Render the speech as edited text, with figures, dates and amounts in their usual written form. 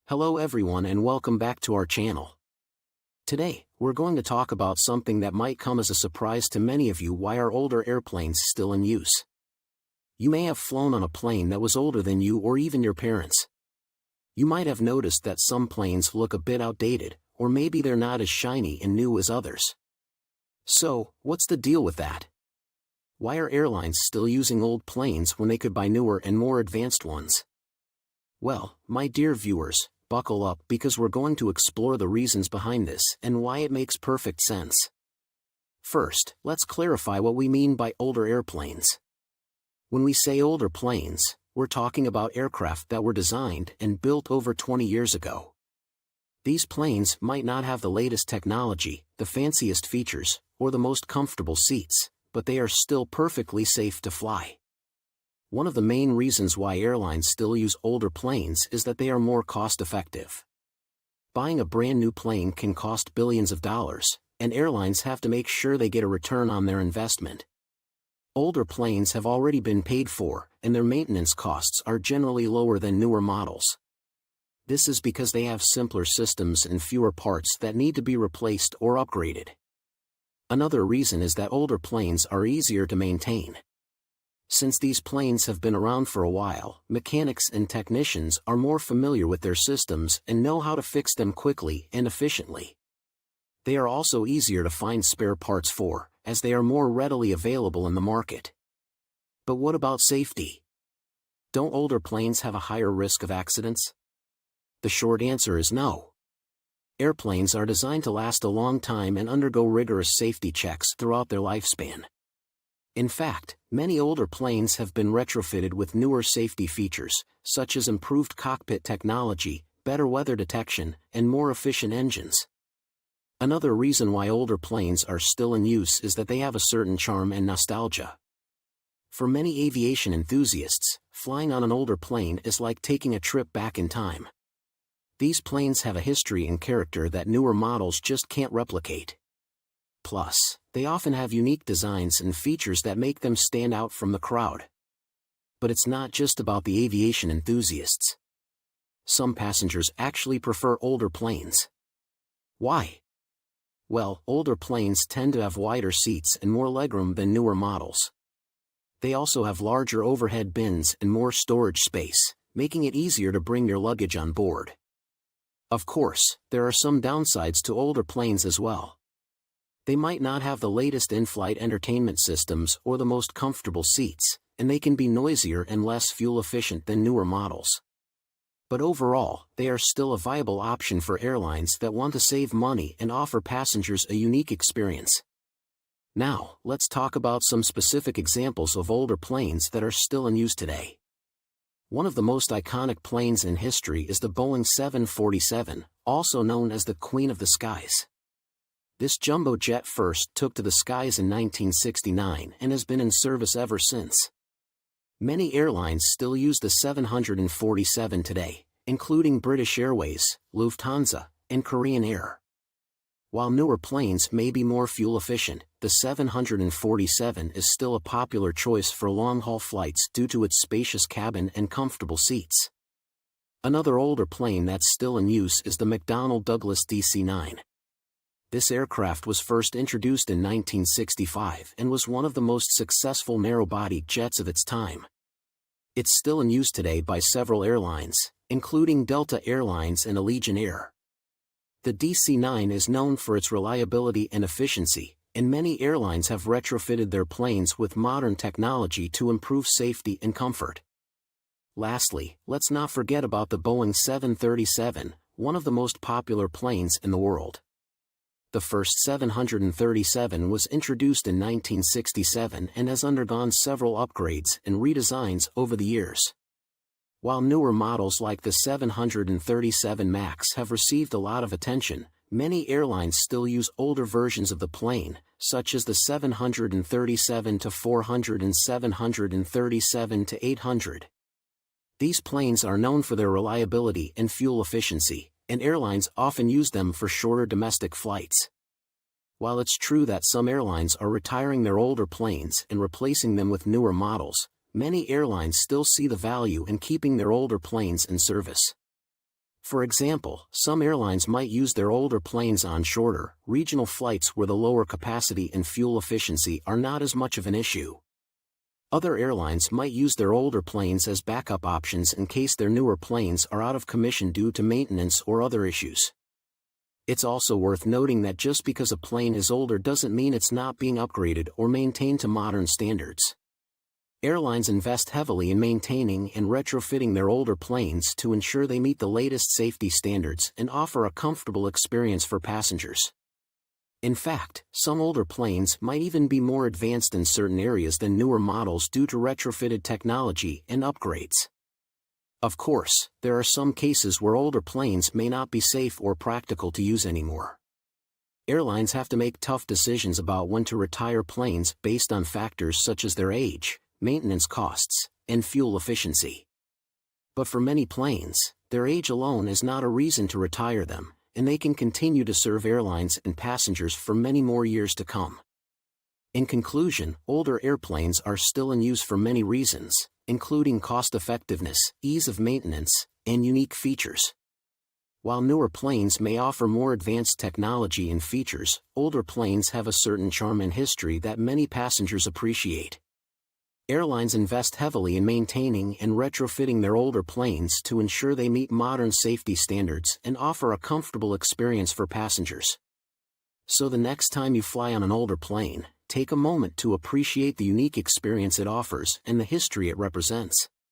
Hello everyone and welcome back to our channel. Today, we're going to talk about something that might come as a surprise to many of you: why are older airplanes still in use? You may have flown on a plane that was older than you or even your parents. You might have noticed that some planes look a bit outdated, or maybe they're not as shiny and new as others. So, what's the deal with that? Why are airlines still using old planes when they could buy newer and more advanced ones? Well, my dear viewers, buckle up because we're going to explore the reasons behind this and why it makes perfect sense. First, let's clarify what we mean by older airplanes. When we say older planes, we're talking about aircraft that were designed and built over 20 years ago. These planes might not have the latest technology, the fanciest features, or the most comfortable seats, but they are still perfectly safe to fly. One of the main reasons why airlines still use older planes is that they are more cost-effective. Buying a brand new plane can cost billions of dollars, and airlines have to make sure they get a return on their investment. Older planes have already been paid for, and their maintenance costs are generally lower than newer models. This is because they have simpler systems and fewer parts that need to be replaced or upgraded. Another reason is that older planes are easier to maintain. Since these planes have been around for a while, mechanics and technicians are more familiar with their systems and know how to fix them quickly and efficiently. They are also easier to find spare parts for, as they are more readily available in the market. But what about safety? Don't older planes have a higher risk of accidents? The short answer is no. Airplanes are designed to last a long time and undergo rigorous safety checks throughout their lifespan. In fact, many older planes have been retrofitted with newer safety features, such as improved cockpit technology, better weather detection, and more efficient engines. Another reason why older planes are still in use is that they have a certain charm and nostalgia. For many aviation enthusiasts, flying on an older plane is like taking a trip back in time. These planes have a history and character that newer models just can't replicate. Plus, they often have unique designs and features that make them stand out from the crowd. But it's not just about the aviation enthusiasts. Some passengers actually prefer older planes. Why? Well, older planes tend to have wider seats and more legroom than newer models. They also have larger overhead bins and more storage space, making it easier to bring your luggage on board. Of course, there are some downsides to older planes as well. They might not have the latest in-flight entertainment systems or the most comfortable seats, and they can be noisier and less fuel-efficient than newer models. But overall, they are still a viable option for airlines that want to save money and offer passengers a unique experience. Now, let's talk about some specific examples of older planes that are still in use today. One of the most iconic planes in history is the Boeing 747, also known as the Queen of the Skies. This jumbo jet first took to the skies in 1969 and has been in service ever since. Many airlines still use the 747 today, including British Airways, Lufthansa, and Korean Air. While newer planes may be more fuel efficient, the 747 is still a popular choice for long-haul flights due to its spacious cabin and comfortable seats. Another older plane that's still in use is the McDonnell Douglas DC-9. This aircraft was first introduced in 1965 and was one of the most successful narrow-body jets of its time. It's still in use today by several airlines, including Delta Airlines and Allegiant Air. The DC-9 is known for its reliability and efficiency, and many airlines have retrofitted their planes with modern technology to improve safety and comfort. Lastly, let's not forget about the Boeing 737, one of the most popular planes in the world. The first 737 was introduced in 1967 and has undergone several upgrades and redesigns over the years. While newer models like the 737 MAX have received a lot of attention, many airlines still use older versions of the plane, such as the 737-400 and 737-800. These planes are known for their reliability and fuel efficiency, and airlines often use them for shorter domestic flights. While it's true that some airlines are retiring their older planes and replacing them with newer models, many airlines still see the value in keeping their older planes in service. For example, some airlines might use their older planes on shorter, regional flights where the lower capacity and fuel efficiency are not as much of an issue. Other airlines might use their older planes as backup options in case their newer planes are out of commission due to maintenance or other issues. It's also worth noting that just because a plane is older doesn't mean it's not being upgraded or maintained to modern standards. Airlines invest heavily in maintaining and retrofitting their older planes to ensure they meet the latest safety standards and offer a comfortable experience for passengers. In fact, some older planes might even be more advanced in certain areas than newer models due to retrofitted technology and upgrades. Of course, there are some cases where older planes may not be safe or practical to use anymore. Airlines have to make tough decisions about when to retire planes based on factors such as their age, maintenance costs, and fuel efficiency. But for many planes, their age alone is not a reason to retire them, and they can continue to serve airlines and passengers for many more years to come. In conclusion, older airplanes are still in use for many reasons, including cost-effectiveness, ease of maintenance, and unique features. While newer planes may offer more advanced technology and features, older planes have a certain charm and history that many passengers appreciate. Airlines invest heavily in maintaining and retrofitting their older planes to ensure they meet modern safety standards and offer a comfortable experience for passengers. So the next time you fly on an older plane, take a moment to appreciate the unique experience it offers and the history it represents.